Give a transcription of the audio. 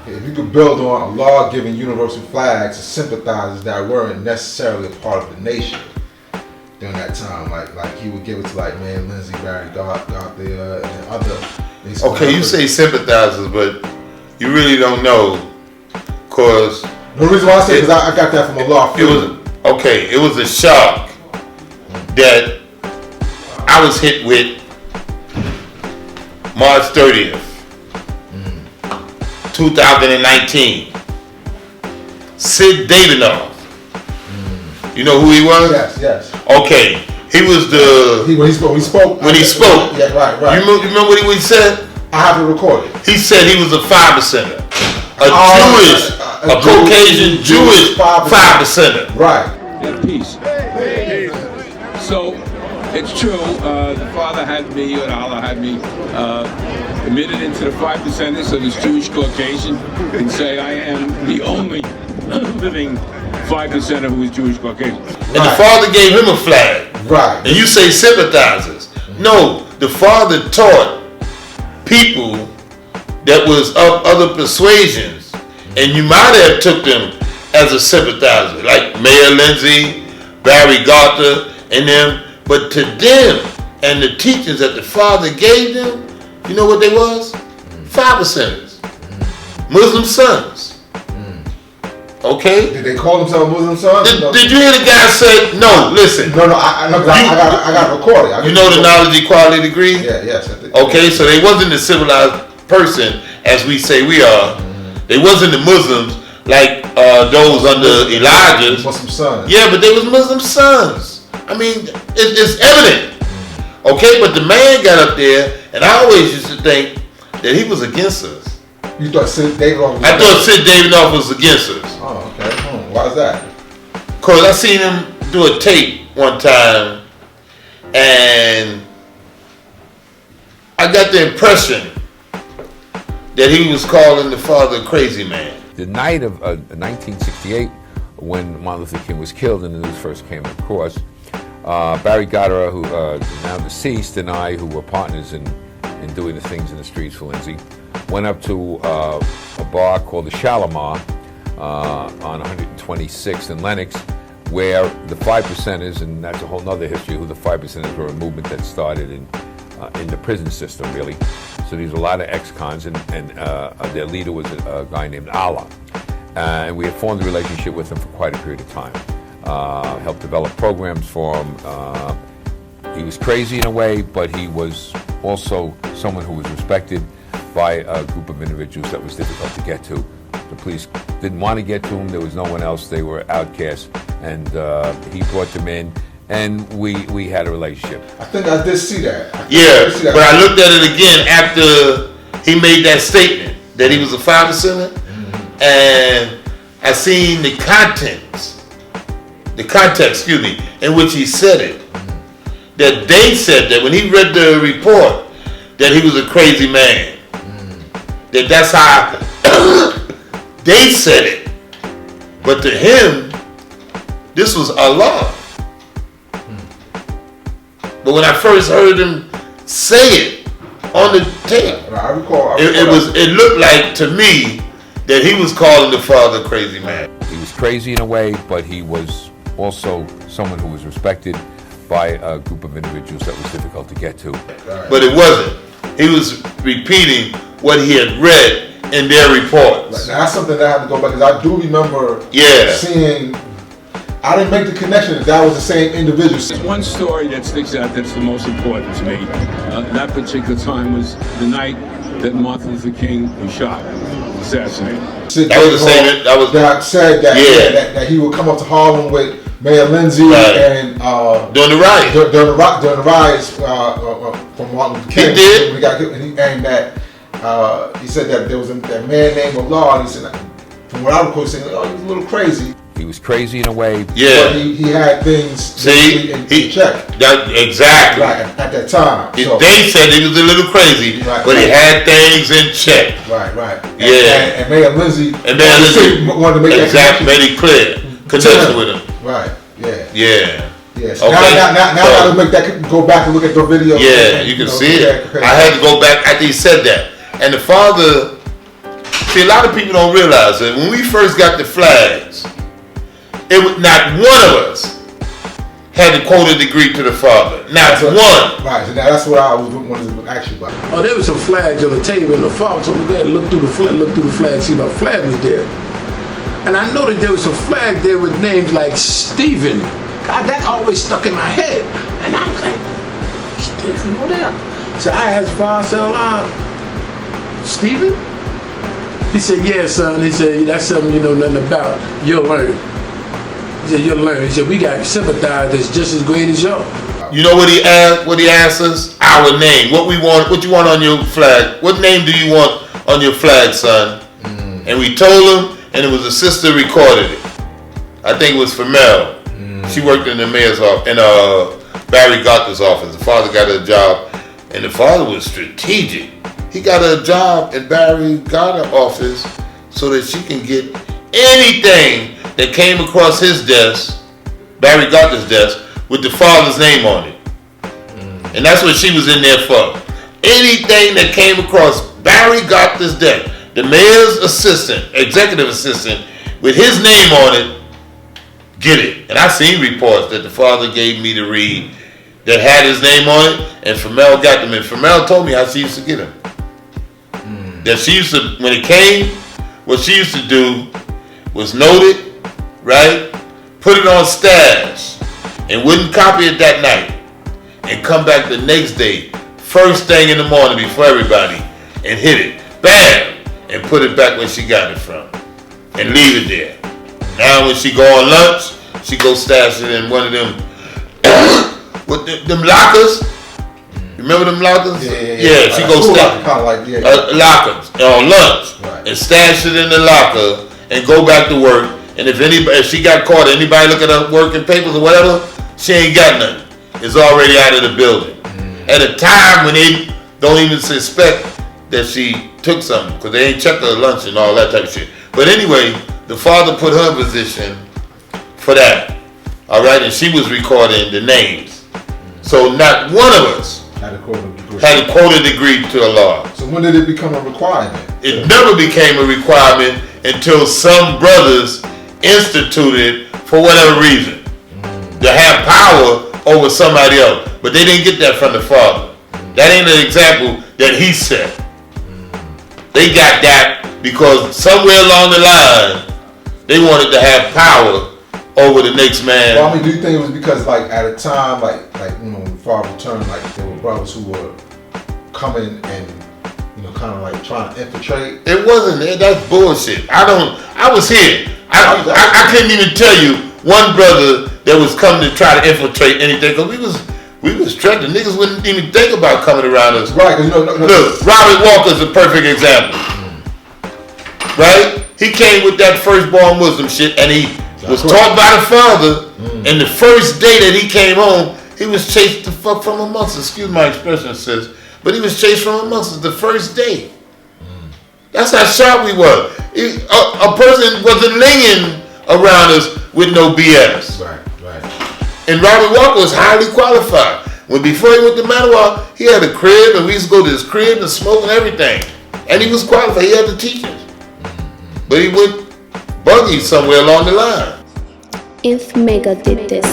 if you could build on a law giving universal flags to sympathizers that weren't necessarily a part of the nation during that time, like he would give it to like Mayor Lindsay, Barry Garthia, and other. Okay, you say sympathizers, but you really don't know, cause the reason why I say because I got that from a law. It was a shock that I was hit with March 30th, 2019. Sid Davidoff. You know who he was? Yes. Okay, he was when he spoke. Yeah, right. You remember what he said? I have it recorded. He said he was a 5%er, a Caucasian Jewish 5%er. Right. Yeah, peace. So it's true. The father had me, or Allah had me, admitted into the 5%ers of this Jewish Caucasian, and say I am the only living 5%er who is Jewish Caucasian. And the father gave him a flag. Right. And you say sympathizers. No, the father taught people that was of other persuasions, and you might have took them as a sympathizer, like Mayor Lindsay, Barry Garthia, and them. But to them and the teachings that the father gave them, you know what they was? 5%ers, Muslim sons. Okay. Did they call themselves Muslim sons? Did you hear the guy say no? Listen. No. I got it recorded. You know the knowledge equality degree? Yeah. Yes. Okay, so they wasn't a civilized person as we say we are. They wasn't the Muslims like those under Elijah's. Muslim sons. Yeah, but they was Muslim sons. I mean, it's evident. Okay, but the man got up there, and I always used to think that he was against us. You thought Sid Davidoff was I thought Sid Davidoff was against us. Oh, okay. Why is that? Because I seen him do a tape one time, and I got the impression that he was calling the father a crazy man. The night of 1968, when Martin Luther King was killed and the news first came across, Barry Garthia, who is now deceased, and I, who were partners in doing the things in the streets for Lindsay, went up to a bar called the Shalimar on 126th and Lenox, where the 5%ers, and that's a whole nother history, who the 5%ers were a movement that started in the prison system, really. So these were a lot of ex-cons, and their leader was a guy named Allah. And we had formed a relationship with him for quite a period of time. Helped develop programs for him. He was crazy in a way, but he was also someone who was respected by a group of individuals that was difficult to get to. The police didn't want to get to him. There was no one else. They were outcasts, and he brought them in, and we had a relationship. I think I did see that. But I looked at it again after he made that statement that he was a 5%er, and I seen the context, in which he said it. That they said that when he read the report that he was a crazy man. That's how they said it. But to him, this was Allah. But when I first heard him say it on the tape, I recall it looked like to me that he was calling the father a crazy man. He was crazy in a way, but he was also someone who was respected by a group of individuals that was difficult to get to. But it wasn't. He was repeating what he had read in their reports. Now that's something that I have to go back, because I do remember seeing. I didn't make the connection that was the same individual. There's one story that sticks out that's the most important to me. That particular time was the night that Martin Luther King was shot, assassinated. That was the same. That said that he would come up to Harlem with Mayor Lindsay and during the riot. During the riots from Martin Luther King. He did. When he got killed, and that he said that there was a man named Allah, and he said, from what I recall, he said, he was a little crazy. He was crazy in a way. But he had things in check. Exactly. Right, at that time. So, they said he was a little crazy, but he had things in check. Right. And Mayor Lindsay wanted to make that made it clear. Connection with him. Right. Yeah. Yes. Okay. Now I gotta make that go back and look at the video. Yeah, you can see it. I had to go back after he said that. And the father See, a lot of people don't realize that when we first got the flags, it was not one of us had to quote a degree to the father. Not one. Right, so that's what I wanted to ask you about. Oh, there was some flags on the table, and the father told me, "Dad, look through the flag, see my flag was there." And I know that there was some flag there with names like Stephen. God, that always stuck in my head. And I was like, Stephen, what else? So I asked Father, Stephen? He said, "Yeah, son." He said, "That's something you know nothing about. You'll learn." He said, "You'll learn." He said, "We got sympathize that's just as great as y'all." You know what he asked? What he asked us? Our name. What we want? What you want on your flag? What name do you want on your flag, son? And we told him, and it was a sister recorded it. I think it was for Mel. She worked in the mayor's office, in Barry Gotter's office. The father got her a job, and the father was strategic. He got her a job in Barry Gotter's office so that she can get anything that came across his desk, Barry Gotter's desk, with the father's name on it. And that's what she was in there for. Anything that came across Barry Gotter's desk, the mayor's assistant, executive assistant, with his name on it, get it. And I seen reports that the father gave me to read that had his name on it, and Femel got them. And Femel told me how she used to get them. That she used to, when it came, what she used to do was note it, right? Put it on stash, and wouldn't copy it that night, and come back the next day, first thing in the morning before everybody, and hit it, bam, and put it back where she got it from, and leave it there. Now when she go on lunch, she go stash it in one of them, with them lockers. Remember them lockers? Yeah, she go stash lockers on lunch, right, and stash it in the locker, and go back to work. And if she got caught, anybody look at her working papers or whatever, she ain't got nothing. It's already out of the building. At a time when they don't even suspect that she took something, because they ain't checked her lunch and all that type of shit. But anyway, the father put her in position for that. All right, and she was recording the names. So not one of us had to quote a degree to Allah. So when did it become a requirement? It never became a requirement until some brothers instituted, for whatever reason, to have power over somebody else. But they didn't get that from the father. That ain't an example that he set. They got that because somewhere along the line, they wanted to have power over the next man. Well, I mean, do you think it was because, like, at a time, like you know, when the father returned, like, there were brothers who were coming and, you know, kind of like trying to infiltrate? It wasn't. That's bullshit. I was here. I couldn't even tell you one brother that was coming to try to infiltrate anything, because we was threatened. Niggas wouldn't even think about coming around us. Right. No. Look, Robert Walker's a perfect example. Right? He came with that firstborn Muslim shit, and he was taught by the father. And the first day that he came home, he was chased the fuck from amongst us. Excuse my expression, sis, but he was chased from amongst us the first day. That's how sharp we were. A person wasn't laying around us with no BS. Right. And Robert Walker was highly qualified. When before he went to Manawa, he had a crib, and we used to go to his crib and smoke and everything. And he was qualified. He had the teachers. But he went buggy somewhere along the line. If Mecca did this.